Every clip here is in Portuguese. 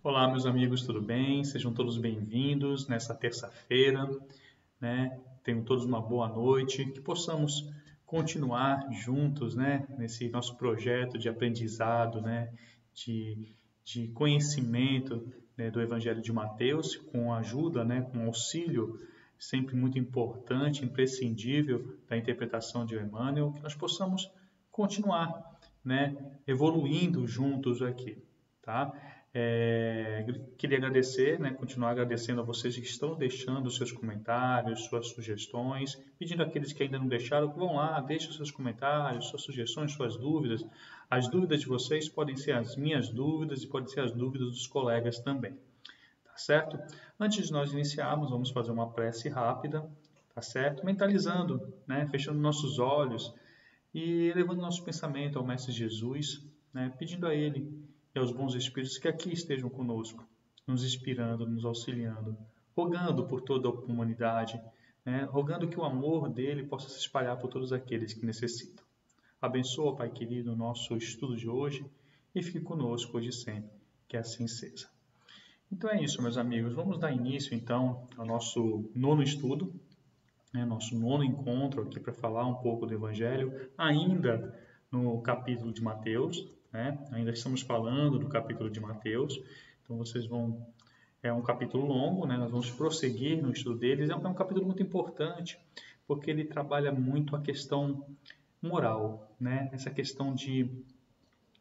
Olá, meus amigos, tudo bem? Sejam todos bem-vindos nessa terça-feira, né? Tenham todos uma boa noite, que possamos continuar juntos, né? Nesse nosso projeto de aprendizado, né? De conhecimento, né? Do Evangelho de Mateus, com a ajuda, né? Com auxílio sempre muito importante, imprescindível da interpretação de Emmanuel, que nós possamos continuar, né? Evoluindo juntos aqui, tá? Queria agradecer, né, continuar agradecendo a vocês que estão deixando seus comentários, suas sugestões, pedindo àqueles que ainda não deixaram, que vão lá, deixem seus comentários, suas sugestões, suas dúvidas. As dúvidas de vocês podem ser as minhas dúvidas e podem ser as dúvidas dos colegas também, tá certo? Antes de nós iniciarmos, vamos fazer uma prece rápida, tá certo? Mentalizando, né, fechando nossos olhos e levando nosso pensamento ao Mestre Jesus, né, pedindo a Ele e aos bons Espíritos que aqui estejam conosco, nos inspirando, nos auxiliando, rogando por toda a humanidade, né, rogando que o amor dele possa se espalhar por todos aqueles que necessitam. Abençoa, Pai querido, o nosso estudo de hoje e fique conosco hoje e sempre, que assim seja. Então é isso, meus amigos. Vamos dar início, então, ao nosso nono estudo, né, nosso nono encontro aqui para falar um pouco do Evangelho, ainda no capítulo de Mateus, né? Ainda estamos falando do capítulo de Mateus, então vocês vão... É um capítulo longo, né? Nós vamos prosseguir no estudo deles. É um capítulo muito importante, porque ele trabalha muito a questão moral, né? Essa questão de,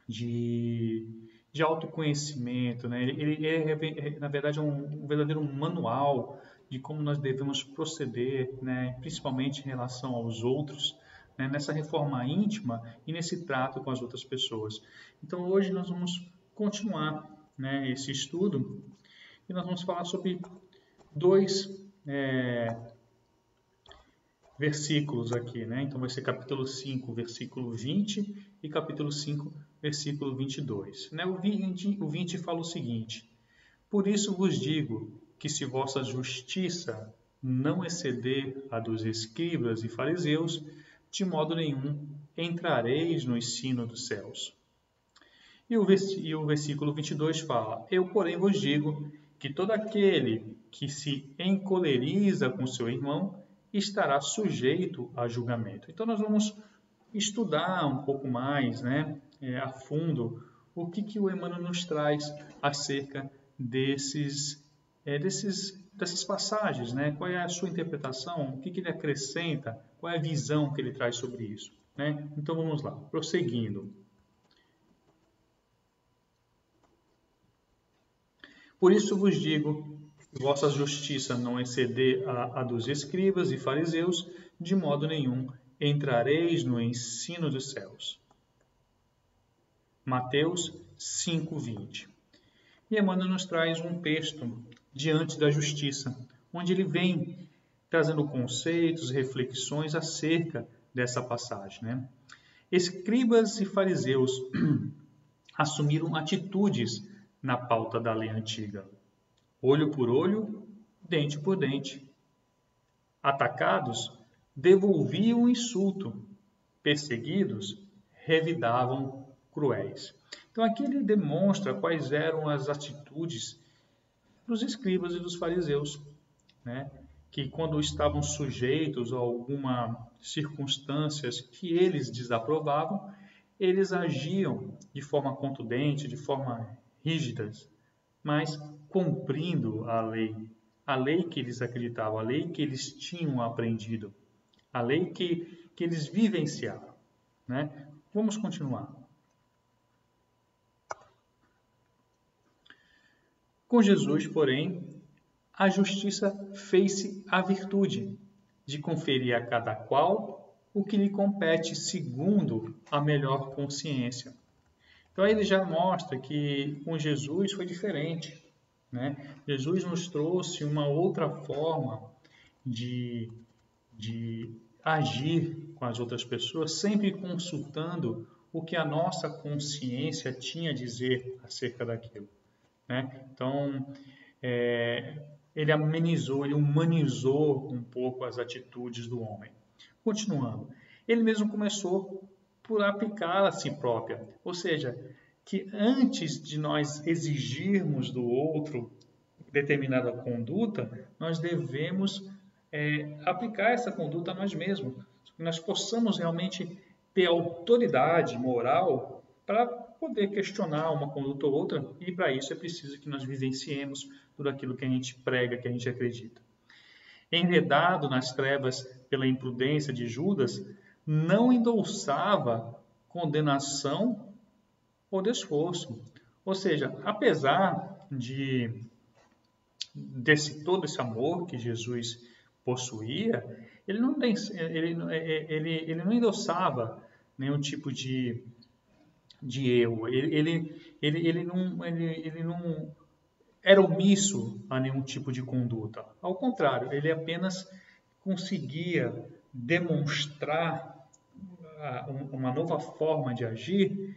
de autoconhecimento, né? Ele na verdade, um verdadeiro manual de como nós devemos proceder, né? Principalmente em relação aos outros, né? Nessa reforma íntima e nesse trato com as outras pessoas. Então, hoje nós vamos continuar, né, esse estudo e nós vamos falar sobre dois versículos aqui, né? Então vai ser capítulo 5, versículo 20 e capítulo 5, versículo 22. Né? O 20 fala o seguinte: Por isso vos digo que se vossa justiça não exceder a dos escribas e fariseus, de modo nenhum entrareis no ensino dos céus. E o versículo 22 fala: Eu, porém, vos digo que todo aquele que se encoleriza com seu irmão estará sujeito a julgamento. Então, nós vamos estudar um pouco mais, né, a fundo, o que o Emmanuel nos traz acerca dessas passagens, né? Qual é a sua interpretação, o que ele acrescenta, qual é a visão que ele traz sobre isso, né? Então, vamos lá, prosseguindo. Por isso vos digo, vossa justiça não exceder a dos escribas e fariseus, de modo nenhum entrareis no ensino dos céus. Mateus 5:20. E Emmanuel nos traz um texto diante da justiça, onde ele vem trazendo conceitos, reflexões acerca dessa passagem, né? Escribas e fariseus assumiram atitudes na pauta da lei antiga. Olho por olho, dente por dente. Atacados, devolviam o insulto. Perseguidos, revidavam cruéis. Então aqui ele demonstra quais eram as atitudes dos escribas e dos fariseus, né? Que quando estavam sujeitos a alguma circunstâncias que eles desaprovavam, eles agiam de forma contundente, de forma rígida, mas cumprindo a lei que eles acreditavam, a lei que eles tinham aprendido, a lei que eles vivenciavam, né? Vamos continuar. Com Jesus, porém, a justiça fez-se a virtude de conferir a cada qual o que lhe compete segundo a melhor consciência. Então aí ele já mostra que com Jesus foi diferente, né? Jesus nos trouxe uma outra forma de agir com as outras pessoas, sempre consultando o que a nossa consciência tinha a dizer acerca daquilo, né? Então, ele amenizou, ele humanizou um pouco as atitudes do homem. Continuando, ele mesmo começou por aplicar a si própria, ou seja, que antes de nós exigirmos do outro determinada conduta, nós devemos aplicar essa conduta a nós mesmos. Que nós possamos realmente ter autoridade moral para poder questionar uma conduta ou outra, e para isso é preciso que nós vivenciemos tudo aquilo que a gente prega, que a gente acredita. Enredado nas trevas pela imprudência de Judas, não endosava condenação ou desforço. Ou seja, apesar desse todo esse amor que Jesus possuía, ele não endossava nenhum tipo de erro. Ele não era omisso a nenhum tipo de conduta. Ao contrário, ele apenas conseguia demonstrar uma nova forma de agir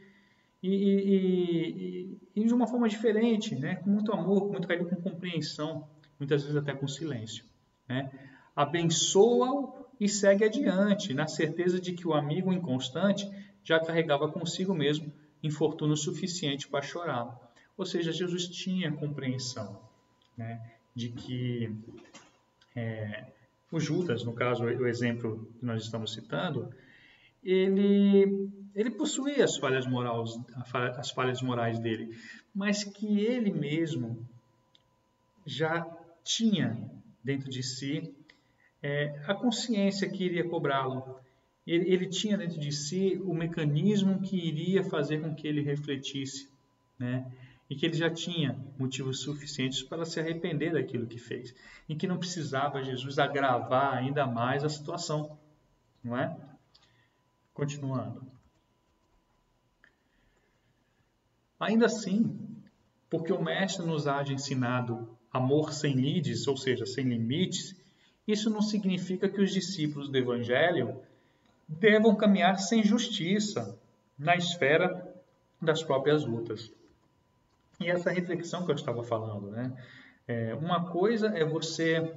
e de uma forma diferente, né? Com muito amor, com muito carinho, com compreensão, muitas vezes até com silêncio, né? Abençoa-o e segue adiante, na certeza de que o amigo inconstante já carregava consigo mesmo infortúnio suficiente para chorar. Ou seja, Jesus tinha compreensão, né, de que o Judas, no caso, o exemplo que nós estamos citando, ele possuía as falhas morais dele, mas que ele mesmo já tinha dentro de si a consciência que iria cobrá-lo. Ele tinha dentro de si o mecanismo que iria fazer com que ele refletisse, né? E que ele já tinha motivos suficientes para se arrepender daquilo que fez, e que não precisava Jesus agravar ainda mais a situação, não é? Continuando. Ainda assim, porque o Mestre nos há ensinado amor sem lides, ou seja, sem limites, isso não significa que os discípulos do Evangelho devam caminhar sem justiça na esfera das próprias lutas. E essa reflexão que eu estava falando, né? Uma coisa é você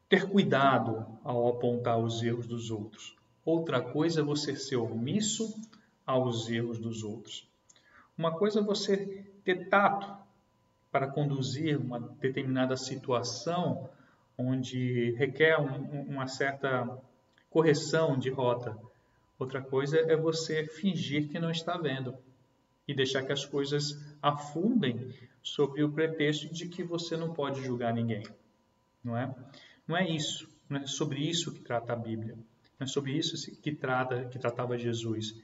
ter cuidado ao apontar os erros dos outros. Outra coisa é você ser omisso aos erros dos outros. Uma coisa é você ter tato para conduzir uma determinada situação onde requer uma certa correção de rota. Outra coisa é você fingir que não está vendo e deixar que as coisas afundem sob o pretexto de que você não pode julgar ninguém. Não é? Não é isso. Não é sobre isso que trata a Bíblia. Não é sobre isso que tratava Jesus.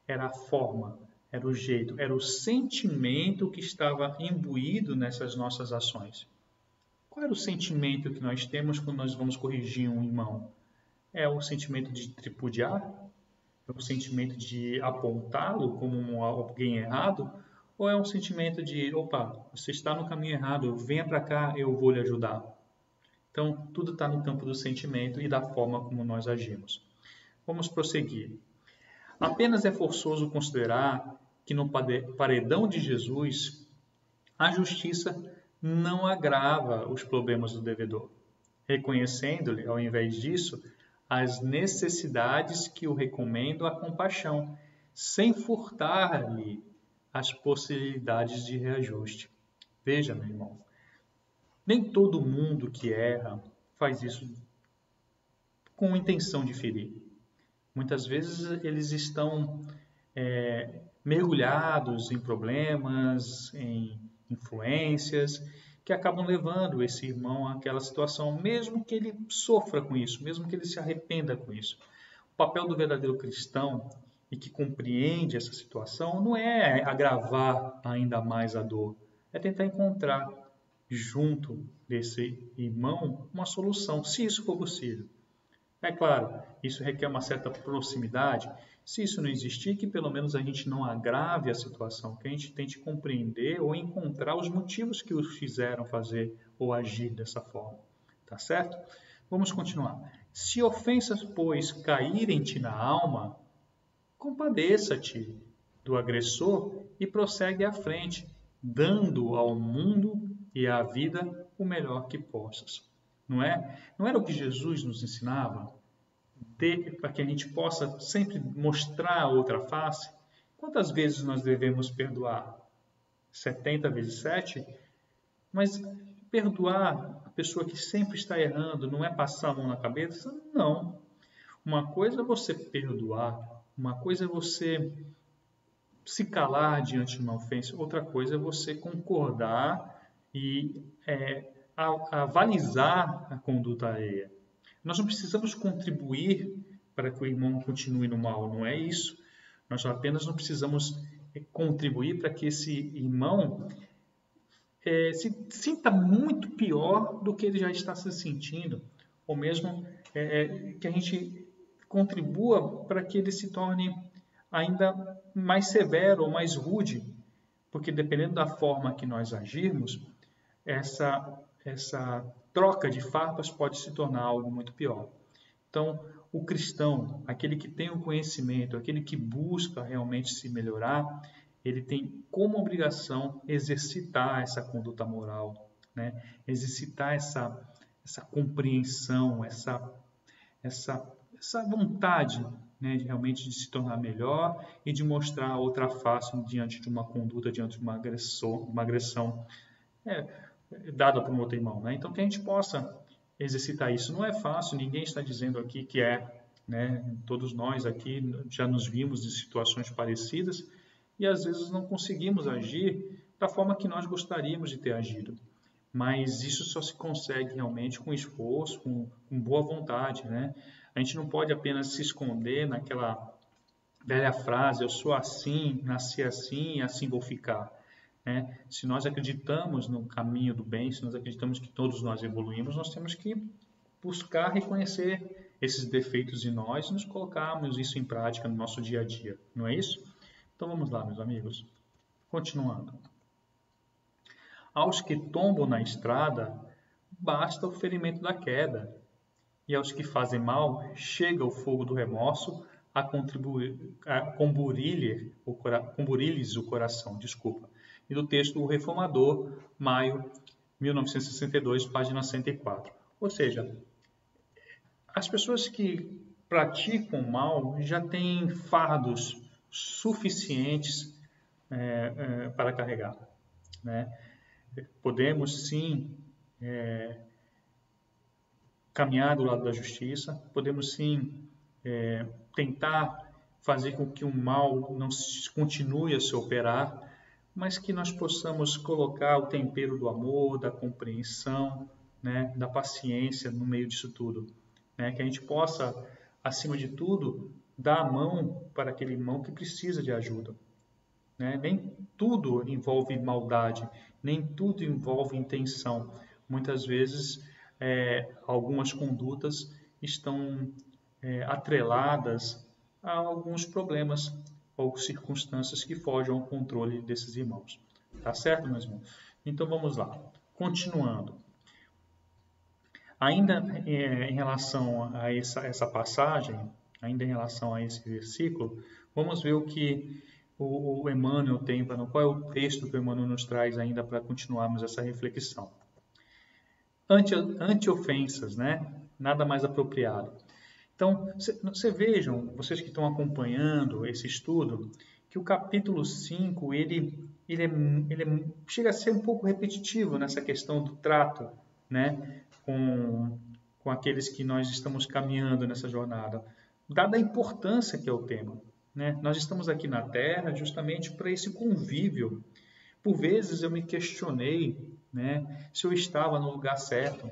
Era a forma, era o jeito, era o sentimento que estava imbuído nessas nossas ações. Qual era o sentimento que nós temos quando nós vamos corrigir um irmão? É o sentimento de tripudiar? É o sentimento de apontá-lo como alguém errado? Ou é um sentimento de, opa, você está no caminho errado, venha para cá, eu vou lhe ajudar? Então, tudo está no campo do sentimento e da forma como nós agimos. Vamos prosseguir. Apenas é forçoso considerar que no paredão de Jesus, a justiça não agrava os problemas do devedor, reconhecendo-lhe, ao invés disso, as necessidades que o recomendam à compaixão, sem furtar-lhe as possibilidades de reajuste. Veja, meu irmão, nem todo mundo que erra faz isso com intenção de ferir. Muitas vezes eles estão mergulhados em problemas, em influências, que acabam levando esse irmão àquela situação, mesmo que ele sofra com isso, mesmo que ele se arrependa com isso. O papel do verdadeiro cristão e que compreende essa situação não é agravar ainda mais a dor, é tentar encontrar junto desse irmão uma solução, se isso for possível. É claro, isso requer uma certa proximidade. Se isso não existir, que pelo menos a gente não agrave a situação, que a gente tente compreender ou encontrar os motivos que os fizeram fazer ou agir dessa forma. Tá certo? Vamos continuar. Se ofensas, pois, caírem-te na alma, compadeça-te do agressor e prossegue à frente, dando ao mundo e à vida o melhor que possas. Não é? Não era o que Jesus nos ensinava? para que a gente possa sempre mostrar a outra face, quantas vezes nós devemos perdoar? 70 vezes 7? Mas perdoar a pessoa que sempre está errando não é passar a mão na cabeça? Não. Uma coisa é você perdoar, uma coisa é você se calar diante de uma ofensa, outra coisa é você concordar e avalizar a conduta alheia. Nós não precisamos contribuir para que o irmão continue no mal, não é isso. Nós apenas não precisamos contribuir para que esse irmão se sinta muito pior do que ele já está se sentindo, ou mesmo que a gente contribua para que ele se torne ainda mais severo ou mais rude, porque dependendo da forma que nós agirmos, essa troca de farpas pode se tornar algo muito pior. Então, o cristão, aquele que tem o conhecimento, aquele que busca realmente se melhorar, ele tem como obrigação exercitar essa conduta moral, né? Exercitar essa compreensão, essa vontade, né, de realmente se tornar melhor e de mostrar a outra face diante de uma conduta, diante de uma agressão dada por um outro irmão. Né? Então, que a gente possa exercitar isso. Não é fácil, ninguém está dizendo aqui que é. Né? Todos nós aqui já nos vimos em situações parecidas e às vezes não conseguimos agir da forma que nós gostaríamos de ter agido. Mas isso só se consegue realmente com esforço, com boa vontade. Né? A gente não pode apenas se esconder naquela velha frase, eu sou assim, nasci assim e assim vou ficar. Né? Se nós acreditamos no caminho do bem, se nós acreditamos que todos nós evoluímos, nós temos que buscar reconhecer esses defeitos em nós e nos colocarmos isso em prática no nosso dia a dia. Não é isso? Então vamos lá, meus amigos. Continuando. Aos que tombam na estrada, basta o ferimento da queda. E aos que fazem mal, chega o fogo do remorso a comburir-lhes o coração. Desculpa. E do texto O Reformador, maio 1962, página 104. Ou seja, as pessoas que praticam mal já têm fardos suficientes para carregar. Né? Podemos sim caminhar do lado da justiça, podemos sim tentar fazer com que o mal não continue a se operar, mas que nós possamos colocar o tempero do amor, da compreensão, né, da paciência no meio disso tudo. Né? Que a gente possa, acima de tudo, dar a mão para aquele irmão que precisa de ajuda. Né? Nem tudo envolve maldade, nem tudo envolve intenção. Muitas vezes, algumas condutas estão atreladas a alguns problemas ou circunstâncias que fogem ao controle desses irmãos. Tá certo, meus irmãos? Então, vamos lá. Continuando. Ainda em relação a essa passagem, ainda em relação a esse versículo, vamos ver o que o Emmanuel tem, qual é o texto que o Emmanuel nos traz ainda para continuarmos essa reflexão. Anti-ofensas, né? Nada mais apropriado. Então, vejam, vocês que estão acompanhando esse estudo, que o capítulo 5, ele chega a ser um pouco repetitivo nessa questão do trato, né? Com aqueles que nós estamos caminhando nessa jornada, dada a importância que é o tema. Né? Nós estamos aqui na Terra justamente para esse convívio. Por vezes eu me questionei, né, se eu estava no lugar certo,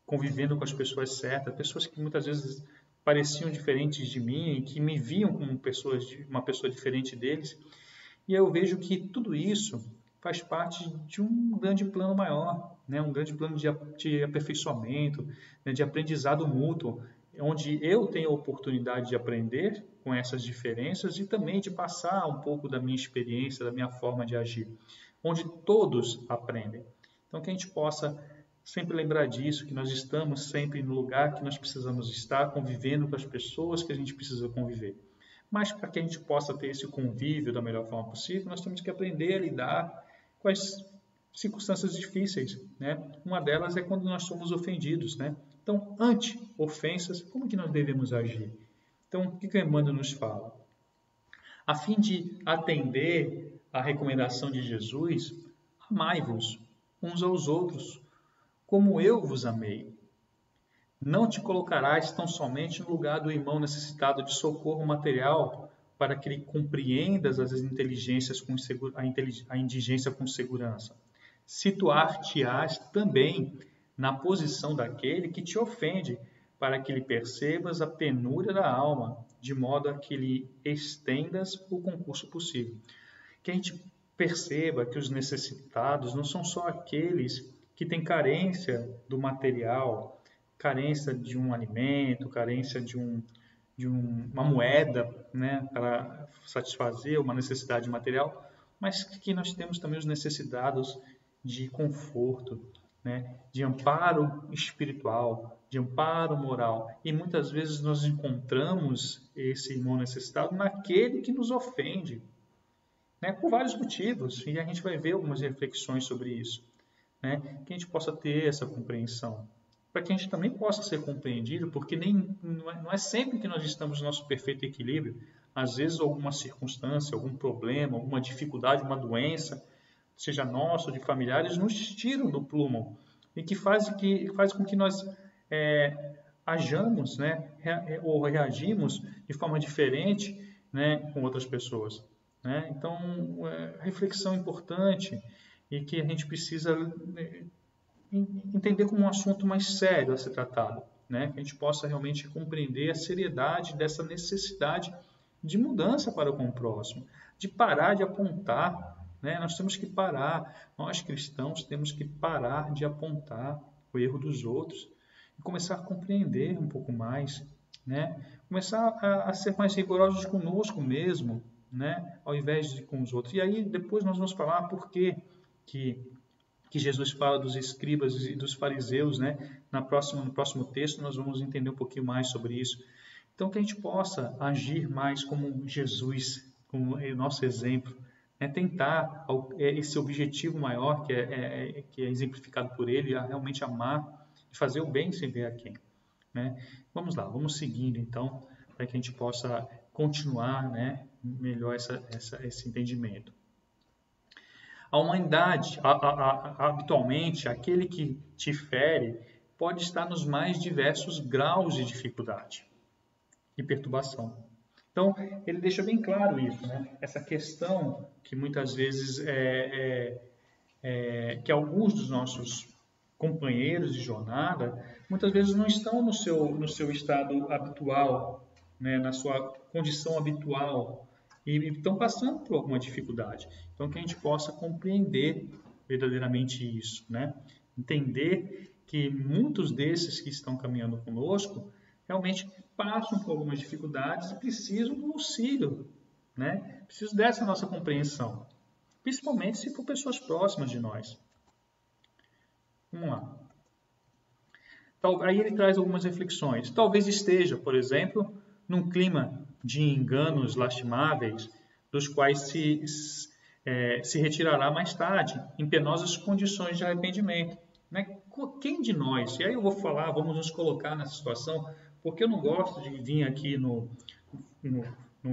convivendo com as pessoas certas, pessoas que muitas vezes pareciam diferentes de mim, que me viam como uma pessoa diferente deles. E eu vejo que tudo isso faz parte de um grande plano maior, né? Um grande plano de aperfeiçoamento, né? De aprendizado mútuo, onde eu tenho a oportunidade de aprender com essas diferenças e também de passar um pouco da minha experiência, da minha forma de agir, onde todos aprendem. Então, que a gente possa sempre lembrar disso, que nós estamos sempre no lugar que nós precisamos estar, convivendo com as pessoas que a gente precisa conviver. Mas para que a gente possa ter esse convívio da melhor forma possível, nós temos que aprender a lidar com as circunstâncias difíceis. Né? Uma delas é quando nós somos ofendidos. Né? Então, ante ofensas, como que nós devemos agir? Então, o que Emmanuel nos fala? A fim de atender à recomendação de Jesus, amai-vos uns aos outros, como eu vos amei. Não te colocarás tão somente no lugar do irmão necessitado de socorro material para que ele compreendas as inteligências a indigência com segurança. Situar-te-ás também na posição daquele que te ofende, para que lhe percebas a penúria da alma, de modo a que lhe estendas o concurso possível. Que a gente perceba que os necessitados não são só aqueles que têm carência do material, carência de um alimento, carência de uma moeda, né, para satisfazer uma necessidade material, mas que nós temos também os necessitados de conforto, né, de amparo espiritual, de amparo moral. E muitas vezes nós encontramos esse irmão necessitado naquele que nos ofende, né, por vários motivos, e a gente vai ver algumas reflexões sobre isso, né, que a gente possa ter essa compreensão, para que a gente também possa ser compreendido, porque não é sempre que nós estamos no nosso perfeito equilíbrio. Às vezes alguma circunstância, algum problema, alguma dificuldade, uma doença, seja nossa ou de familiares, nos tiram do prumo e que faz com que nós ajamos, né, ou reagimos de forma diferente, né, com outras pessoas, né? Então, reflexão importante e que a gente precisa entender como um assunto mais sério a ser tratado, né? Que a gente possa realmente compreender a seriedade dessa necessidade de mudança para com o próximo, de parar de apontar, né? Nós temos que parar, nós cristãos temos que parar de apontar o erro dos outros e começar a compreender um pouco mais, né? Começar a ser mais rigorosos conosco mesmo, né? Ao invés de com os outros. E aí depois nós vamos falar por que Jesus fala dos escribas e dos fariseus, né? No próximo texto nós vamos entender um pouquinho mais sobre isso. Então que a gente possa agir mais como Jesus, como é o nosso exemplo, né? Tentar esse objetivo maior que é exemplificado por ele, a realmente amar e fazer o bem sem ver a quem, né? Vamos lá, vamos seguindo então, para que a gente possa continuar, né, melhor esse entendimento. A humanidade, habitualmente, aquele que te fere pode estar nos mais diversos graus de dificuldade e perturbação. Então, ele deixa bem claro isso, né? Essa questão que muitas vezes que alguns dos nossos companheiros de jornada, muitas vezes não estão no seu estado habitual, né? Na sua condição habitual, e estão passando por alguma dificuldade. Então, que a gente possa compreender verdadeiramente isso, né? Entender que muitos desses que estão caminhando conosco realmente passam por algumas dificuldades e precisam do auxílio, né? Precisam dessa nossa compreensão, principalmente se for pessoas próximas de nós. Vamos lá. Aí ele traz algumas reflexões. Talvez esteja, por exemplo, num clima de enganos lastimáveis, dos quais se retirará mais tarde, em penosas condições de arrependimento. Né? Quem de nós, e aí eu vou falar, vamos nos colocar nessa situação, porque eu não gosto de vir aqui no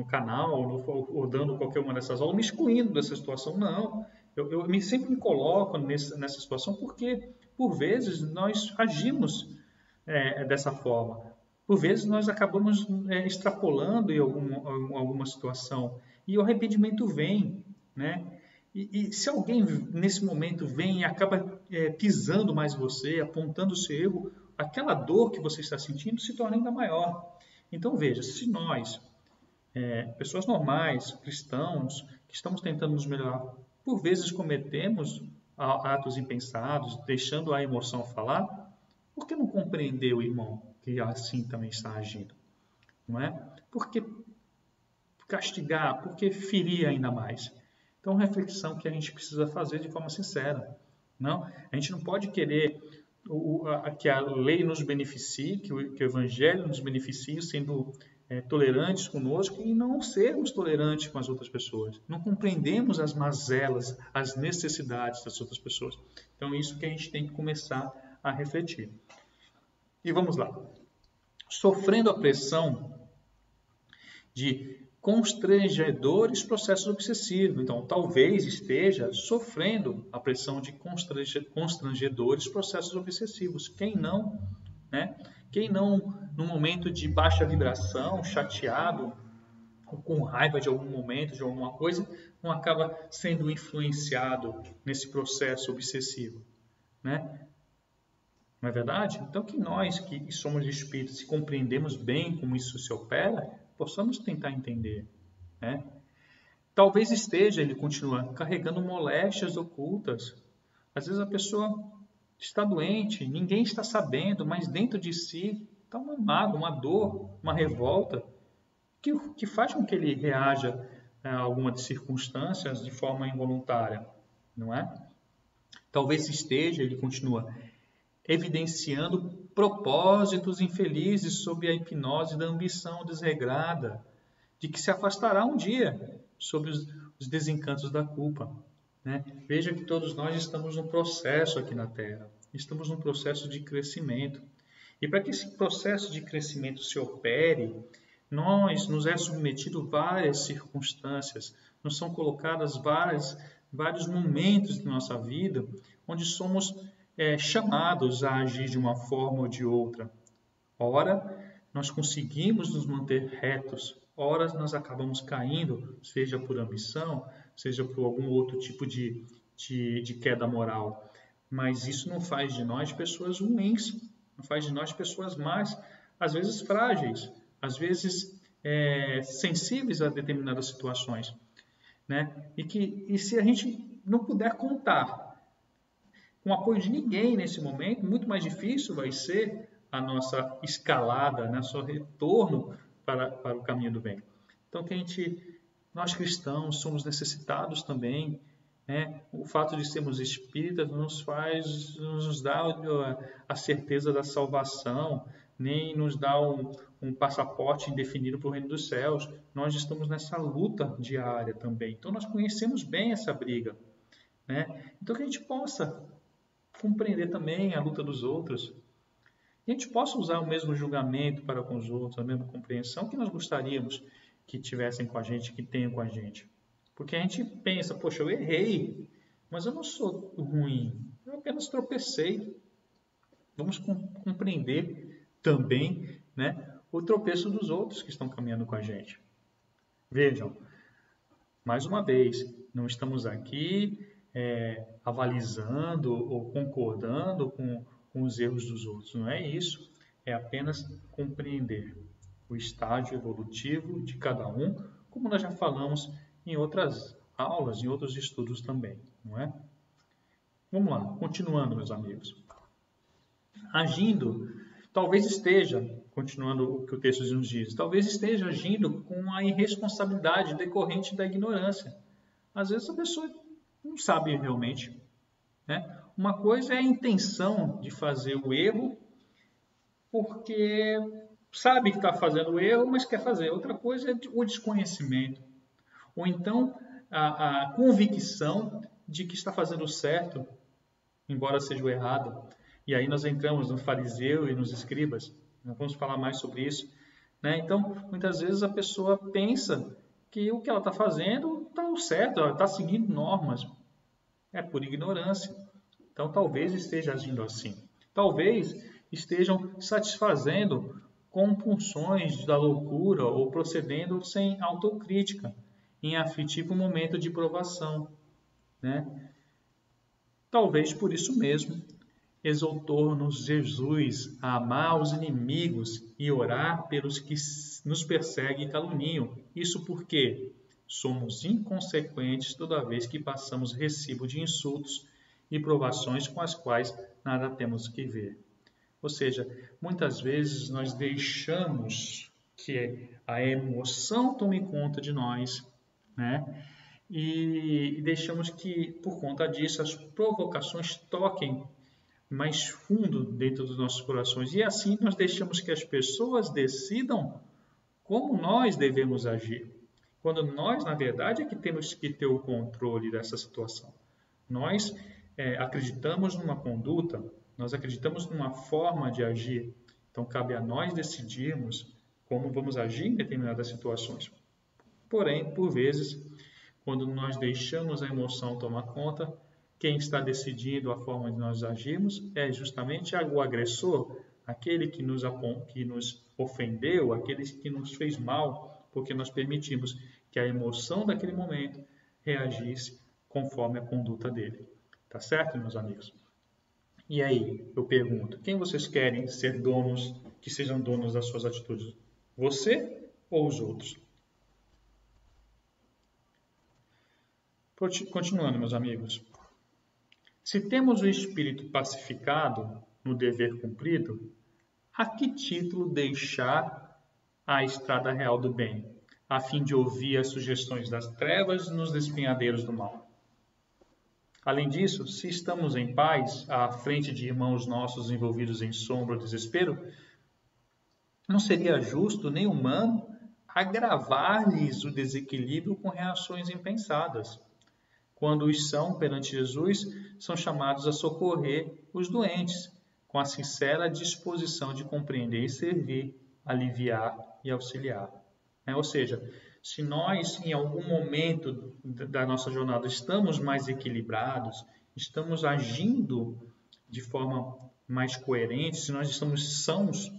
canal, ou dando qualquer uma dessas aulas, me excluindo dessa situação. Não, eu sempre me coloco nessa situação, porque, por vezes, nós agimos dessa forma. Por vezes nós acabamos extrapolando em alguma situação e o arrependimento vem, né? E se alguém nesse momento vem e acaba pisando mais você, apontando o seu erro, aquela dor que você está sentindo se torna ainda maior. Então veja, se nós, pessoas normais, cristãos, que estamos tentando nos melhorar, por vezes cometemos atos impensados, deixando a emoção falar, por que não compreender o irmão que assim também está agindo? Não é? Por que castigar? Por que ferir ainda mais? Então, reflexão que a gente precisa fazer de forma sincera. Não? A gente não pode querer que a lei nos beneficie, que o evangelho nos beneficie, sendo tolerantes conosco e não sermos tolerantes com as outras pessoas. Não compreendemos as mazelas, as necessidades das outras pessoas. Então, isso que a gente tem que começar a refletir. E vamos lá. Sofrendo a pressão de constrangedores processos obsessivos. Então, talvez esteja sofrendo a pressão de constrangedores processos obsessivos. Quem não, né? Quem não, no momento de baixa vibração, chateado, ou com raiva de algum momento, de alguma coisa, não acaba sendo influenciado nesse processo obsessivo, né? Não é verdade? Então, que nós que somos espíritos e compreendemos bem como isso se opera, possamos tentar entender, né? Talvez esteja, ele continua, carregando moléstias ocultas. Às vezes a pessoa está doente, ninguém está sabendo, mas dentro de si está uma mágoa, uma dor, uma revolta, que faz com que ele reaja a algumas circunstâncias de forma involuntária, não é? Talvez esteja, ele continua, evidenciando propósitos infelizes sob a hipnose da ambição desregrada, de que se afastará um dia sob os desencantos da culpa, né? Veja que todos nós estamos num processo aqui na Terra, estamos num processo de crescimento. E para que esse processo de crescimento se opere, nos é submetido várias circunstâncias, nos são colocadas vários momentos de nossa vida onde somos chamados a agir de uma forma ou de outra. Ora, nós conseguimos nos manter retos, ora nós acabamos caindo, seja por ambição, seja por algum outro tipo de queda moral. Mas isso não faz de nós pessoas ruins, não faz de nós pessoas más, às vezes frágeis, às vezes sensíveis a determinadas situações, né? E se a gente não puder contar com o apoio de ninguém nesse momento, muito mais difícil vai ser a nossa escalada, nosso retorno para o caminho do bem. Então, nós cristãos somos necessitados também, né? O fato de sermos espíritas nos dá a certeza da salvação, nem nos dá um passaporte indefinido para o reino dos céus. Nós estamos nessa luta diária também. Então, nós conhecemos bem essa briga, né? Então, que a gente possa compreender também a luta dos outros. E a gente possa usar o mesmo julgamento para com os outros, a mesma compreensão que nós gostaríamos que tivessem com a gente, que tenham com a gente. Porque a gente pensa, poxa, eu errei, mas eu não sou ruim, eu apenas tropecei. Vamos compreender também, né, o tropeço dos outros que estão caminhando com a gente. Vejam, mais uma vez, não estamos aqui avalizando ou concordando com os erros dos outros. Não é isso. É apenas compreender o estágio evolutivo de cada um, como nós já falamos em outras aulas, em outros estudos também. Não é? Vamos lá, continuando, meus amigos. Agindo, talvez esteja, continuando o que o texto nos diz, talvez esteja agindo com a irresponsabilidade decorrente da ignorância. Às vezes a pessoa não sabe realmente, né? Uma coisa é a intenção de fazer o erro porque sabe que está fazendo o erro, mas quer fazer. Outra coisa é o desconhecimento. Ou então a convicção de que está fazendo certo, embora seja o errado. E aí nós entramos no fariseu e nos escribas. Nós vamos falar mais sobre isso, né? Então, muitas vezes a pessoa pensa que o que ela está fazendo está certo, ela está seguindo normas. É por ignorância. Então, talvez esteja agindo assim. Talvez estejam satisfazendo compulsões da loucura ou procedendo sem autocrítica, em aflitivo momento de provação, né? Talvez por isso mesmo exortou-nos Jesus a amar os inimigos e orar pelos que nos perseguem e caluniam. Isso porque somos inconsequentes toda vez que passamos recibo de insultos e provações com as quais nada temos que ver. Ou seja, muitas vezes nós deixamos que a emoção tome conta de nós, né? E deixamos que, por conta disso, as provocações toquem mais fundo dentro dos nossos corações. E assim nós deixamos que as pessoas decidam como nós devemos agir. Quando nós, na verdade, é que temos que ter o controle dessa situação. Nós acreditamos numa conduta, nós acreditamos numa forma de agir Então, cabe a nós decidirmos como vamos agir em determinadas situações. Porém, por vezes, quando nós deixamos a emoção tomar conta, quem está decidindo a forma de nós agirmos é justamente o agressor, aquele que nos ofendeu, aquele que nos fez mal, porque nós permitimos que a emoção daquele momento reagisse conforme a conduta dele. Tá certo, meus amigos? E aí, eu pergunto, quem vocês querem ser donos, que sejam donos das suas atitudes? Você ou os outros? Continuando, meus amigos. Se temos o espírito pacificado no dever cumprido, a que título deixar a estrada real do bem, a fim de ouvir as sugestões das trevas nos despenhadeiros do mal? Além disso, se estamos em paz, à frente de irmãos nossos envolvidos em sombra ou desespero, não seria justo nem humano agravar-lhes o desequilíbrio com reações impensadas. Quando os são perante Jesus, são chamados a socorrer os doentes, com a sincera disposição de compreender e servir, aliviar e auxiliar. Ou seja, se nós, em algum momento da nossa jornada, estamos mais equilibrados, estamos agindo de forma mais coerente, se nós estamos sãos,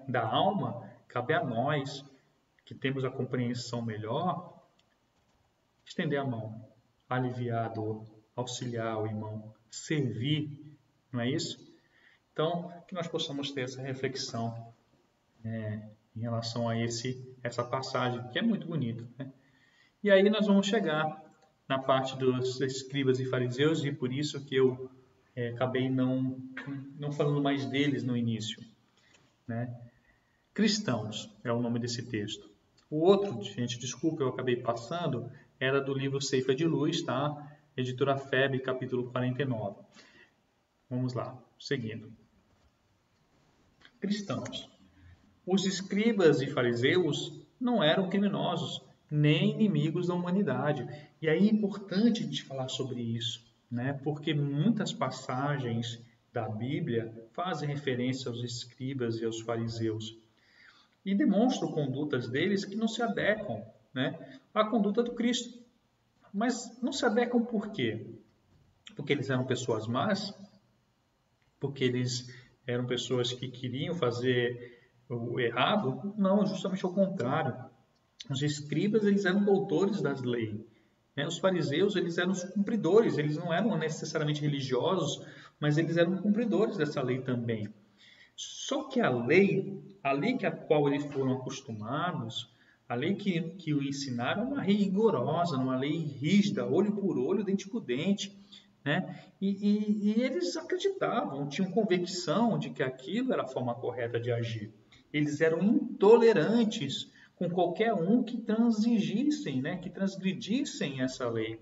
da alma, cabe a nós, que temos a compreensão melhor, estender a mão, aliviar a dor, auxiliar o irmão, servir, não é isso? Então, que nós possamos ter essa reflexão em relação a essa passagem, que é muito bonita. E aí nós vamos chegar na parte dos escribas e fariseus, e por isso que eu acabei não falando mais deles no início. Cristãos é o nome desse texto. O outro, gente, desculpa, eu acabei passando, era do livro Ceifa de Luz, tá? Editora FEB, capítulo 49. Vamos lá, seguindo. Cristãos. Os escribas e fariseus não eram criminosos, nem inimigos da humanidade. E aí é importante a gente falar sobre isso, porque muitas passagens da Bíblia fazem referência aos escribas e aos fariseus e demonstram condutas deles que não se adequam à conduta do Cristo. Mas não se adequam por quê? Porque eles eram pessoas más? Porque eles eram pessoas que queriam fazer o errado? Não, justamente ao contrário. Os escribas, eles eram doutores das leis. Os fariseus, eles eram os cumpridores, eles não eram necessariamente religiosos, mas eles eram cumpridores dessa lei também. Só que a lei que a qual eles foram acostumados, a lei que o ensinaram é uma lei rigorosa, uma lei rígida, olho por olho, dente por dente. E eles acreditavam, tinham convicção de que aquilo era a forma correta de agir. Eles eram intolerantes com qualquer um que transigissem, que transgredissem essa lei.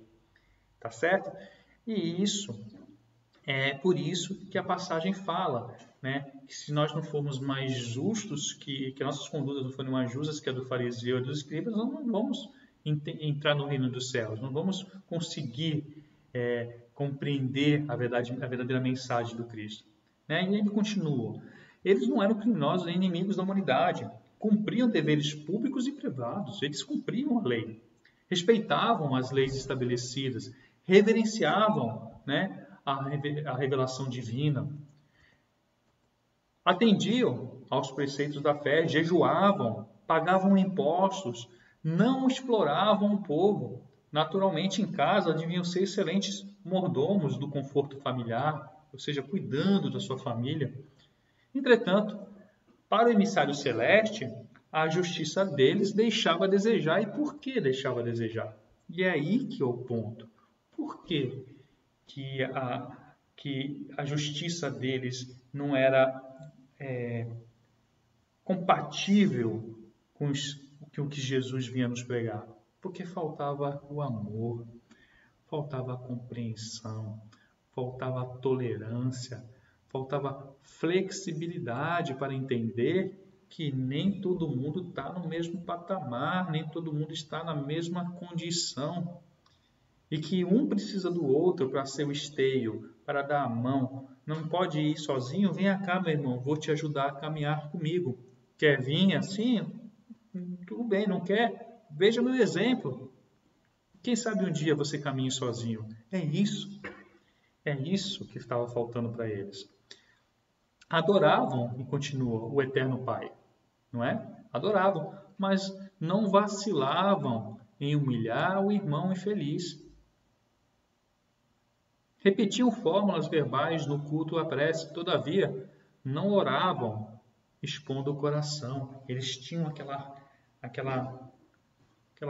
Tá certo? E isso é por isso que a passagem fala, que se nós não formos mais justos, que nossas condutas não forem mais justas que a do fariseu e dos escribas, nós não vamos entrar no reino dos céus, não vamos conseguir compreender a verdadeira mensagem do Cristo. E ele continua. Eles não eram criminosos nem inimigos da humanidade, cumpriam deveres públicos e privados, eles cumpriam a lei, respeitavam as leis estabelecidas, reverenciavam a revelação divina, atendiam aos preceitos da fé, jejuavam, pagavam impostos, não exploravam o povo. Naturalmente, em casa, deviam ser excelentes mordomos do conforto familiar, ou seja, cuidando da sua família. Entretanto, para o emissário celeste, a justiça deles deixava a desejar. E por que deixava a desejar? E é aí que é o ponto. Por que a justiça deles não era compatível com o que Jesus vinha nos pregar? Porque faltava o amor, faltava a compreensão, faltava a tolerância, faltava flexibilidade para entender que nem todo mundo está no mesmo patamar, nem todo mundo está na mesma condição. e que um precisa do outro para ser o esteio, para dar a mão. Não pode ir sozinho? Vem cá, meu irmão, vou te ajudar a caminhar comigo. Quer vir assim? Tudo bem, não quer? Veja meu exemplo. Quem sabe um dia você caminhe sozinho. É isso que estava faltando para eles. Adoravam, e continua, o Eterno Pai, não é? Adoravam, mas não vacilavam em humilhar o irmão infeliz. Repetiam fórmulas verbais no culto à prece, todavia não oravam expondo o coração. Eles tinham aquela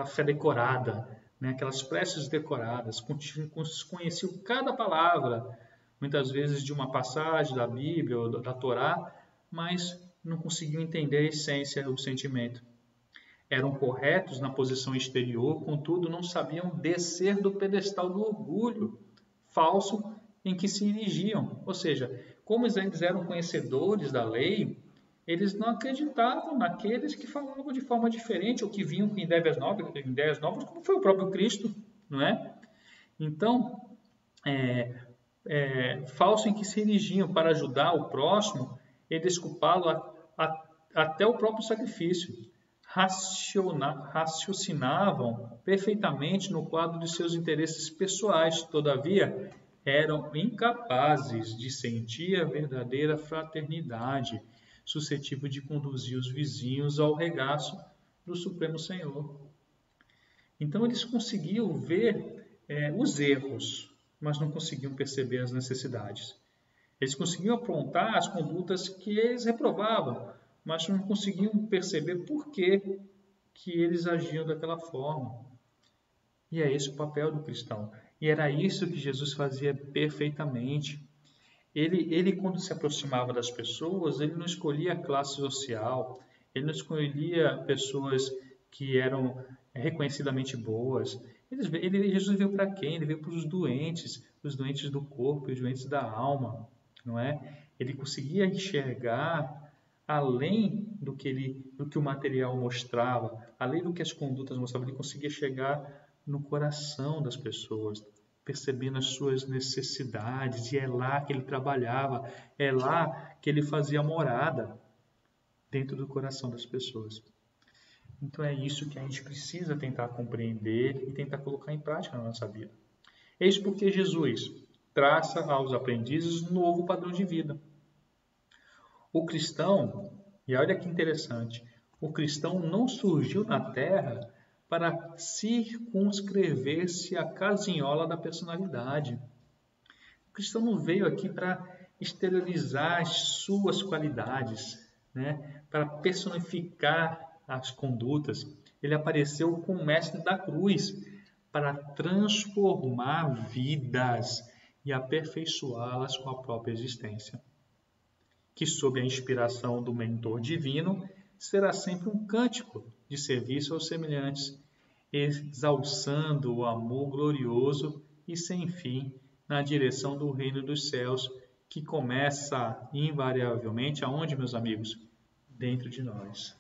fé decorada, né? Aquelas preces decoradas, conheciam cada palavra, muitas vezes de uma passagem da Bíblia ou da Torá, mas não conseguiam entender a essência, o sentimento. Eram corretos na posição exterior, contudo não sabiam descer do pedestal do orgulho falso em que se erigiam. Ou seja, como eles eram conhecedores da lei, eles não acreditavam naqueles que falavam de forma diferente ou que vinham com ideias novas, como foi o próprio Cristo, não é? Então, falso em que se erigiam para ajudar o próximo e desculpá-lo até o próprio sacrifício. Raciocinavam perfeitamente no quadro de seus interesses pessoais, todavia eram incapazes de sentir a verdadeira fraternidade, suscetível de conduzir os vizinhos ao regaço do Supremo Senhor. Então eles conseguiam ver os erros, mas não conseguiam perceber as necessidades. Eles conseguiam apontar as condutas que eles reprovavam, mas não conseguiam perceber por que eles agiam daquela forma. E é esse o papel do cristão. E era isso que Jesus fazia perfeitamente. Ele, quando se aproximava das pessoas, ele não escolhia a classe social, ele não escolhia pessoas que eram reconhecidamente boas. Jesus veio para quem? Ele veio para os doentes do corpo e os doentes da alma, não é? Ele conseguia enxergar além do que o material mostrava, além do que as condutas mostravam, ele conseguia chegar no coração das pessoas, percebendo as suas necessidades, e é lá que ele trabalhava, é lá que ele fazia morada, dentro do coração das pessoas. Então é isso que a gente precisa tentar compreender e tentar colocar em prática na nossa vida. Eis porque Jesus traça aos aprendizes um novo padrão de vida. O cristão, e olha que interessante, o cristão não surgiu na Terra para circunscrever-se à casinhola da personalidade. O cristão não veio aqui para exteriorizar as suas qualidades, né? Para personificar as condutas. Ele apareceu como mestre da cruz para transformar vidas e aperfeiçoá-las com a própria existência. Que, sob a inspiração do mentor divino, será sempre um cântico de serviço aos semelhantes, exalçando o amor glorioso e sem fim na direção do reino dos céus, que começa invariavelmente aonde, meus amigos? Dentro de nós.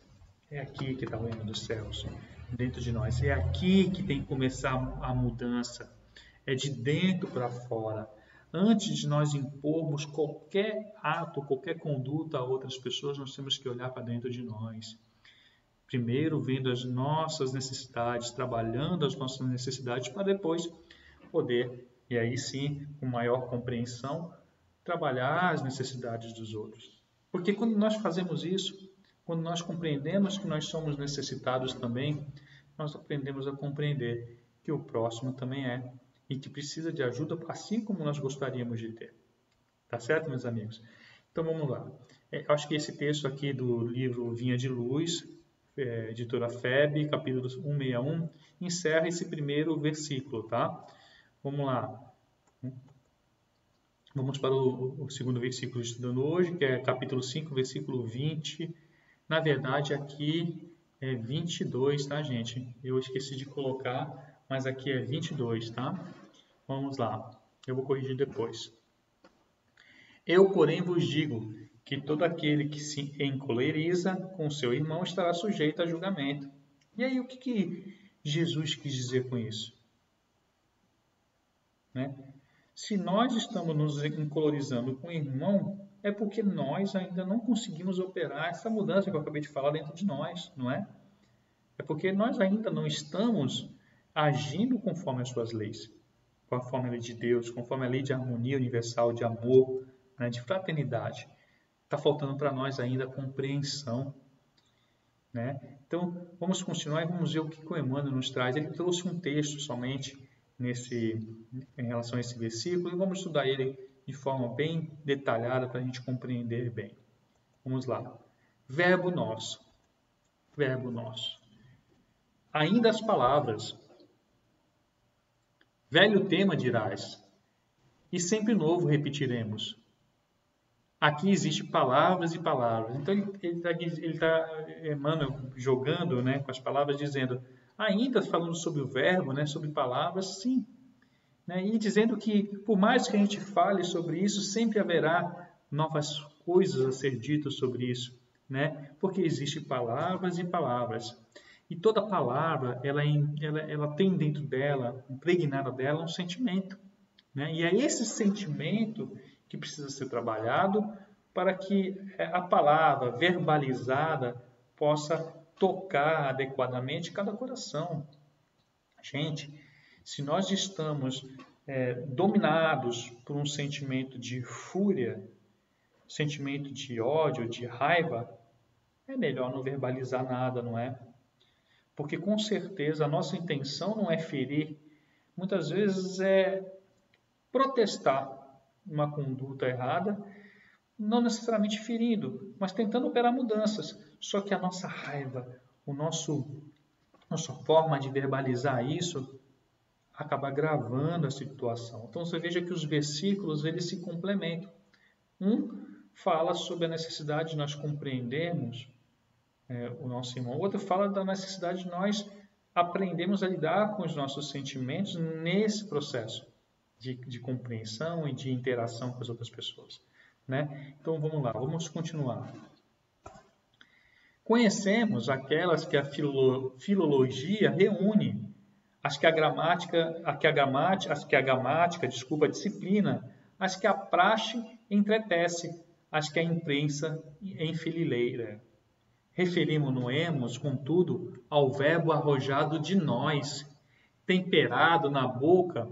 É aqui que está o reino dos céus, dentro de nós. É aqui que tem que começar a mudança. É de dentro para fora. Antes de nós impormos qualquer ato, qualquer conduta a outras pessoas, nós temos que olhar para dentro de nós. Primeiro, vendo as nossas necessidades, trabalhando as nossas necessidades, para depois poder, e aí sim, com maior compreensão, trabalhar as necessidades dos outros. Porque quando nós fazemos isso, quando nós compreendemos que nós somos necessitados também, nós aprendemos a compreender que o próximo também é e que precisa de ajuda, assim como nós gostaríamos de ter. Tá certo, meus amigos? Então vamos lá. Eu acho que esse texto aqui do livro Vinha de Luz, editora FEB, capítulo 161, encerra esse primeiro versículo, tá? Vamos lá. Vamos para o segundo versículo estudando hoje, que é capítulo 5, versículo 20. Na verdade, aqui é 22, tá, gente? Eu esqueci de colocar, mas aqui é 22, tá? Vamos lá. Eu vou corrigir depois. Eu, porém, vos digo que todo aquele que se encoleriza com seu irmão estará sujeito a julgamento. E aí, o que Jesus quis dizer com isso? né? Se nós estamos nos encolorizando com o irmão, é porque nós ainda não conseguimos operar essa mudança que eu acabei de falar dentro de nós, não é? É porque nós ainda não estamos agindo conforme as suas leis, conforme a lei de Deus, conforme a lei de harmonia universal, de amor, né, de fraternidade. Está faltando para nós ainda a compreensão, né? Então, vamos continuar e vamos ver o que o Emmanuel nos traz. Ele trouxe um texto somente em relação a esse versículo e vamos estudar ele de forma bem detalhada para a gente compreender bem. Vamos lá. Verbo nosso. Verbo nosso. Ainda as palavras. Velho tema dirás, e sempre novo repetiremos. Aqui existe palavras e palavras. Então ele está Emmanuel, jogando, né, com as palavras, dizendo, ainda falando sobre o verbo, né, sobre palavras, sim. Né, e dizendo que, por mais que a gente fale sobre isso, sempre haverá novas coisas a ser ditas sobre isso. Né, porque existem palavras e palavras. E toda palavra, ela tem dentro dela, impregnada dela, um sentimento. Né? E é esse sentimento que precisa ser trabalhado para que a palavra verbalizada possa tocar adequadamente cada coração. Gente, se nós estamos dominados por um sentimento de fúria, sentimento de ódio, de raiva, é melhor não verbalizar nada, não é? Porque com certeza a nossa intenção não é ferir, muitas vezes é protestar uma conduta errada, não necessariamente ferindo, mas tentando operar mudanças. Só que a nossa raiva, nossa forma de verbalizar isso, acaba agravando a situação. Então você veja que os versículos eles se complementam. Um fala sobre a necessidade de nós compreendermos o nosso irmão, o outro fala da necessidade de nós aprendermos a lidar com os nossos sentimentos nesse processo de compreensão e de interação com as outras pessoas. Né? Então vamos lá, vamos continuar. Conhecemos aquelas que a filologia reúne, as que a gramática, disciplina, as que a praxe entretece, as que a imprensa enfileireira. Referimos-nos, contudo, ao verbo arrojado de nós, temperado na boca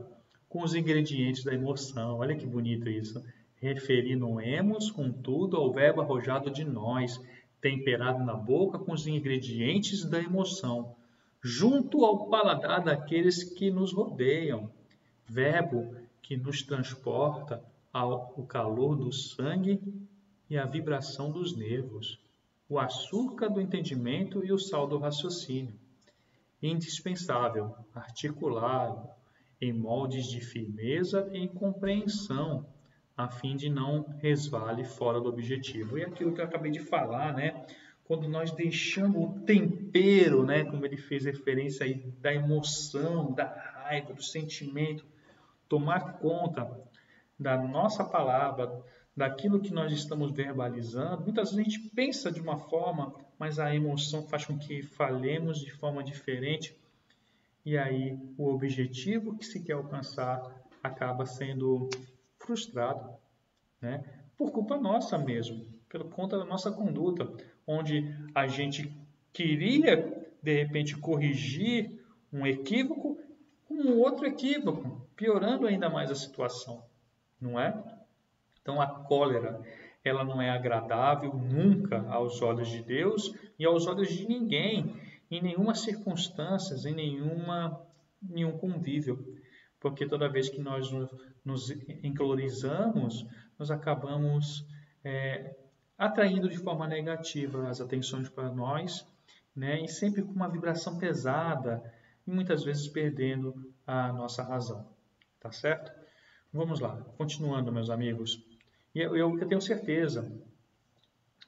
com os ingredientes da emoção. Olha que bonito isso. Referimos, contudo, ao verbo arrojado de nós, temperado na boca com os ingredientes da emoção, junto ao paladar daqueles que nos rodeiam. Verbo que nos transporta ao calor do sangue e à vibração dos nervos, o açúcar do entendimento e o sal do raciocínio. Indispensável, articulado, em moldes de firmeza e compreensão, a fim de não resvale fora do objetivo. E aquilo que eu acabei de falar, né? Quando nós deixamos o tempero, né? Como ele fez referência aí, da emoção, da raiva, do sentimento, tomar conta da nossa palavra, daquilo que nós estamos verbalizando, muitas vezes a gente pensa de uma forma, mas a emoção faz com que falemos de forma diferente e aí o objetivo que se quer alcançar acaba sendo frustrado, né? Por culpa nossa mesmo, por conta da nossa conduta, onde a gente queria, de repente, corrigir um equívoco com um outro equívoco, piorando ainda mais a situação, não é? Então, a cólera, ela não é agradável nunca aos olhos de Deus e aos olhos de ninguém, em nenhuma circunstância, em nenhum convívio. Porque toda vez que nós nos encolorizamos, nós acabamos atraindo de forma negativa as atenções para nós, né? E sempre com uma vibração pesada e muitas vezes perdendo a nossa razão. Tá certo? Vamos lá, continuando, meus amigos. Eu tenho certeza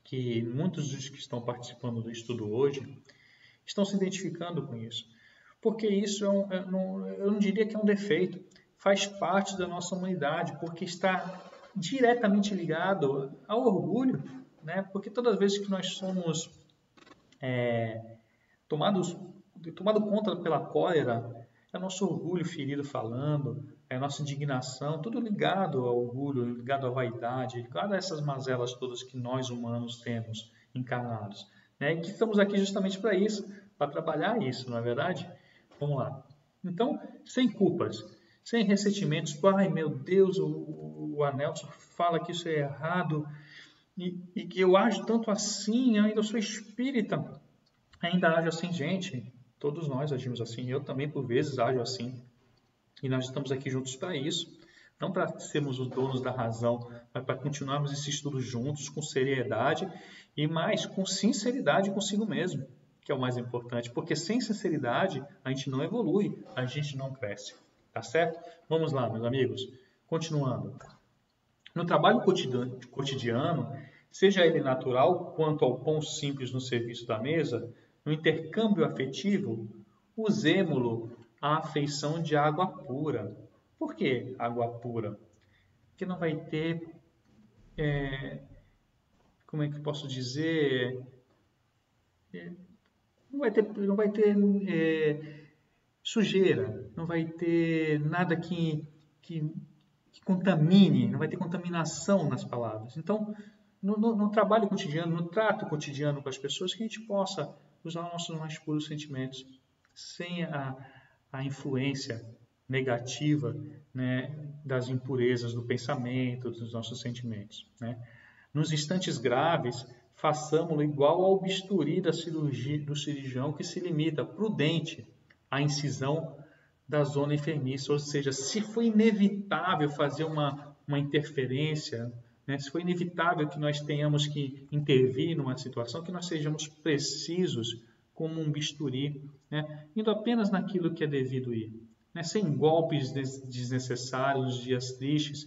que muitos dos que estão participando do estudo hoje estão se identificando com isso. Porque isso eu não diria que é um defeito, faz parte da nossa humanidade, porque está diretamente ligado ao orgulho, né? Porque todas as vezes que nós somos tomado conta pela cólera, é o nosso orgulho ferido falando, a nossa indignação, tudo ligado ao orgulho, ligado à vaidade, ligado a essas mazelas todas que nós humanos temos encarnados. Né? E que estamos aqui justamente para isso, para trabalhar isso, não é verdade? Vamos lá. Então, sem culpas, sem ressentimentos. Ai, meu Deus, o Anelson fala que isso é errado e que eu ajo tanto assim, ainda sou espírita, ainda ajo assim, gente. Todos nós agimos assim, eu também por vezes ajo assim. E nós estamos aqui juntos para isso. Não para sermos os donos da razão, mas para continuarmos esse estudo juntos, com seriedade e mais com sinceridade consigo mesmo, que é o mais importante. Porque sem sinceridade a gente não evolui, a gente não cresce. Tá certo? Vamos lá, meus amigos. Continuando. No trabalho cotidiano, seja ele natural quanto ao pão simples no serviço da mesa, no intercâmbio afetivo, usemo-lo à afeição de água pura. Por que água pura? Porque não vai ter, como é que eu posso dizer, não vai ter sujeira, não vai ter nada que contamine, não vai ter contaminação nas palavras. Então, no trabalho cotidiano, no trato cotidiano com as pessoas, que a gente possa usar nossos mais puros sentimentos, sem a influência negativa, né, das impurezas do pensamento, dos nossos sentimentos. Né? Nos instantes graves, façamo-lo igual ao bisturi da cirurgia, do cirurgião que se limita, prudente, à incisão da zona enfermiça. Ou seja, se foi inevitável fazer uma interferência, né, se foi inevitável que nós tenhamos que intervir numa situação, que nós sejamos precisos como um bisturi, né, indo apenas naquilo que é devido ir, né, sem golpes desnecessários nos dias tristes.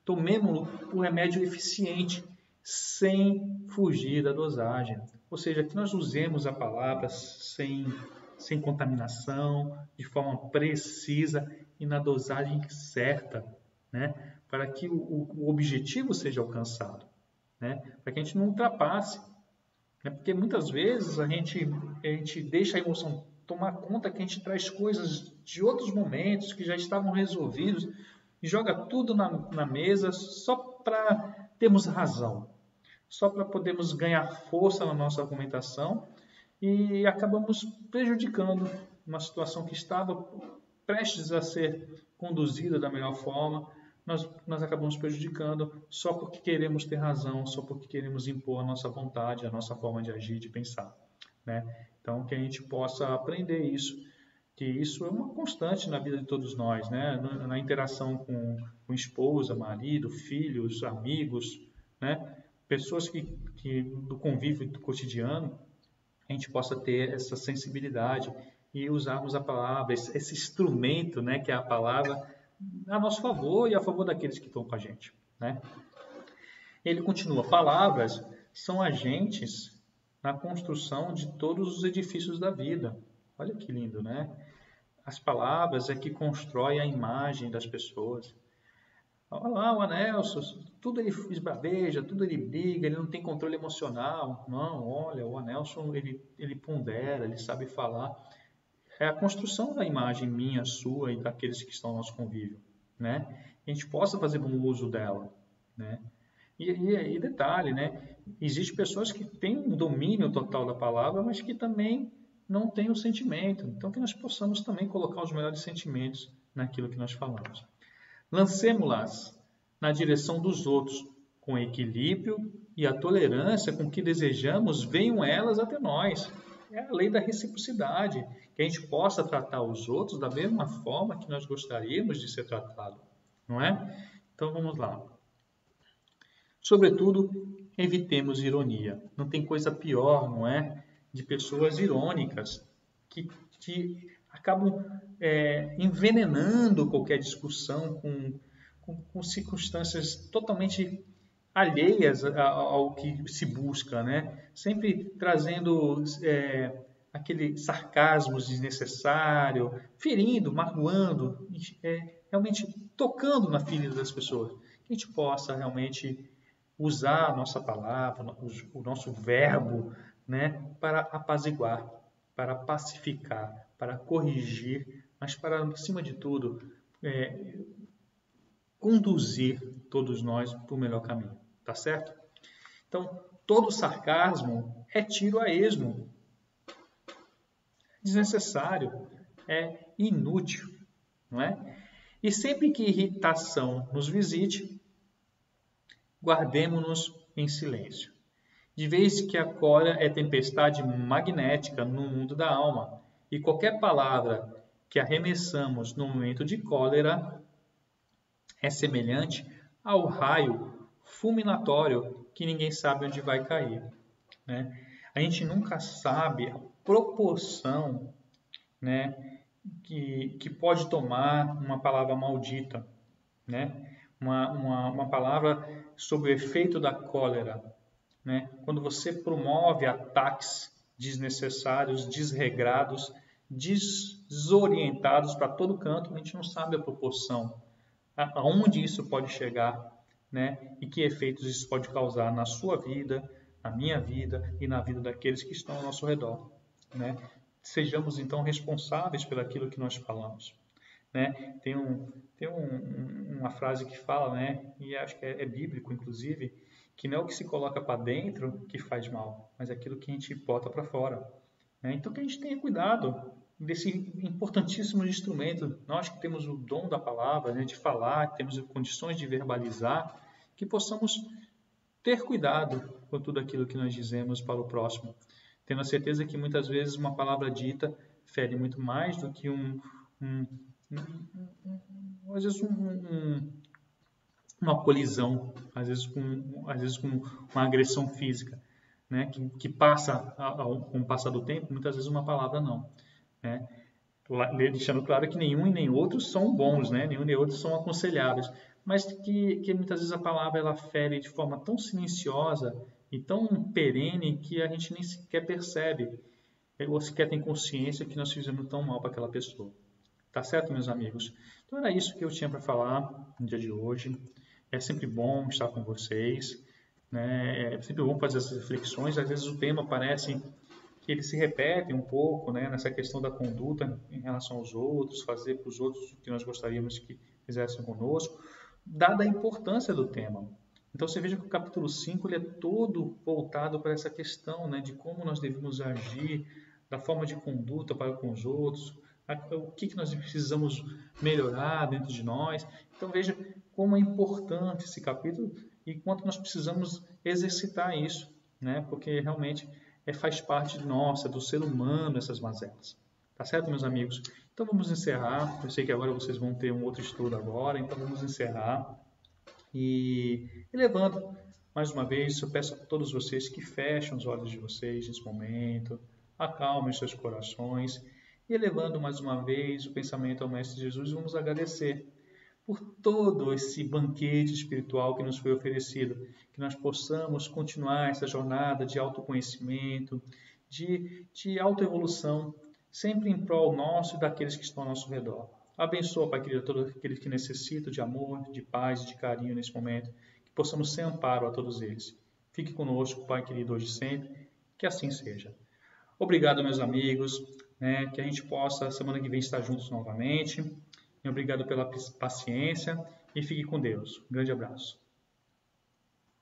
Tomemos o remédio eficiente, sem fugir da dosagem. Ou seja, que nós usemos a palavra sem contaminação, de forma precisa e na dosagem certa, né? Para que o objetivo seja alcançado, né? Para que a gente não ultrapasse. Né? Porque muitas vezes a gente deixa a emoção tomar conta, que a gente traz coisas de outros momentos que já estavam resolvidos e joga tudo na mesa só para termos razão, só para podermos ganhar força na nossa argumentação e acabamos prejudicando uma situação que estava prestes a ser conduzida da melhor forma. Nós acabamos prejudicando só porque queremos ter razão, só porque queremos impor a nossa vontade, a nossa forma de agir, de pensar. Né? Então, que a gente possa aprender isso, que isso é uma constante na vida de todos nós, né? Na interação com esposa, marido, filhos, amigos, né? Pessoas que do convívio do cotidiano, a gente possa ter essa sensibilidade e usarmos a palavra, esse instrumento, né, que é a palavra, a nosso favor e a favor daqueles que estão com a gente. Né? Ele continua, palavras são agentes na construção de todos os edifícios da vida. Olha que lindo, né? As palavras é que constroem a imagem das pessoas. Olha lá, o Anelson, tudo ele esbraveja, tudo ele briga, ele não tem controle emocional. Não, olha, o Anelson, ele pondera, ele sabe falar. É a construção da imagem minha, sua e daqueles que estão no nosso convívio, né? Que a gente possa fazer bom uso dela, né? E detalhe, né? Existem pessoas que têm um domínio total da palavra, mas que também não têm o sentimento. Então, que nós possamos também colocar os melhores sentimentos naquilo que nós falamos. Lancemo-las na direção dos outros, com equilíbrio e a tolerância com que desejamos venham elas até nós. É a lei da reciprocidade, que a gente possa tratar os outros da mesma forma que nós gostaríamos de ser tratado, não é? Então vamos lá. Sobretudo, evitemos ironia. Não tem coisa pior, não é? De pessoas irônicas que acabam envenenando qualquer discussão com circunstâncias totalmente alheias ao que se busca, né? Sempre trazendo aquele sarcasmo desnecessário, ferindo, magoando, realmente tocando na ferida das pessoas. Que a gente possa realmente usar a nossa palavra, o nosso verbo, né, para apaziguar, para pacificar, para corrigir, mas para, acima de tudo, conduzir todos nós para o melhor caminho, tá certo? Então, todo sarcasmo é tiro a esmo, desnecessário, é inútil, não é? E sempre que irritação nos visite, guardemo-nos em silêncio. De vez que a cólera é tempestade magnética no mundo da alma, e qualquer palavra que arremessamos no momento de cólera é semelhante ao raio fulminatório que ninguém sabe onde vai cair, né? A gente nunca sabe a proporção, né, que pode tomar uma palavra maldita, né? Uma palavra sob o efeito da cólera, né? Quando você promove ataques desnecessários, desregrados, desorientados para todo canto, a gente não sabe a proporção, aonde isso pode chegar, né? E que efeitos isso pode causar na sua vida, na minha vida e na vida daqueles que estão ao nosso redor, né? Sejamos então responsáveis por aquilo que nós falamos, né? Tem uma frase que fala, né? E acho que é bíblico, inclusive, que não é o que se coloca para dentro que faz mal, mas é aquilo que a gente bota para fora, né? Então que a gente tenha cuidado desse importantíssimo instrumento. Nós que temos o dom da palavra, né? De falar, que temos condições de verbalizar, que possamos ter cuidado com tudo aquilo que nós dizemos para o próximo, tendo a certeza que muitas vezes uma palavra dita fere muito mais do que às vezes uma colisão, às vezes com uma agressão física, né? Que passa, com o passar do tempo, muitas vezes uma palavra não, né? Deixando claro que nenhum e nem outro são bons, né? Nenhum nem outro são aconselháveis, mas que muitas vezes a palavra ela fere de forma tão silenciosa e tão perene que a gente nem sequer percebe, ou sequer tem consciência que nós fizemos tão mal para aquela pessoa. Tá certo, meus amigos? Então era isso que eu tinha para falar no dia de hoje. É sempre bom estar com vocês, né? É sempre bom fazer essas reflexões. Às vezes o tema parece que ele se repete um pouco, né? Nessa questão da conduta em relação aos outros, fazer para os outros o que nós gostaríamos que fizessem conosco, dada a importância do tema. Então você veja que o capítulo 5 ele é todo voltado para essa questão, né? De como nós devemos agir, da forma de conduta para com os outros, o que nós precisamos melhorar dentro de nós. Então veja como é importante esse capítulo e quanto nós precisamos exercitar isso, né? Porque realmente faz parte nossa, do ser humano, essas mazelas. Tá certo, meus amigos? Então vamos encerrar. Eu sei que agora vocês vão ter um outro estudo agora, então vamos encerrar. E elevando, mais uma vez, eu peço a todos vocês que fechem os olhos de vocês nesse momento, acalmem seus corações, e elevando mais uma vez o pensamento ao Mestre Jesus, vamos agradecer por todo esse banquete espiritual que nos foi oferecido, que nós possamos continuar essa jornada de autoconhecimento, de autoevolução, sempre em prol nosso e daqueles que estão ao nosso redor. Abençoa, Pai querido, todos aqueles que necessitam de amor, de paz e de carinho nesse momento, que possamos ser amparo a todos eles. Fique conosco, Pai querido, hoje e sempre, que assim seja. Obrigado, meus amigos, né, que a gente possa, semana que vem, estar juntos novamente. E obrigado pela paciência e fique com Deus. Um grande abraço.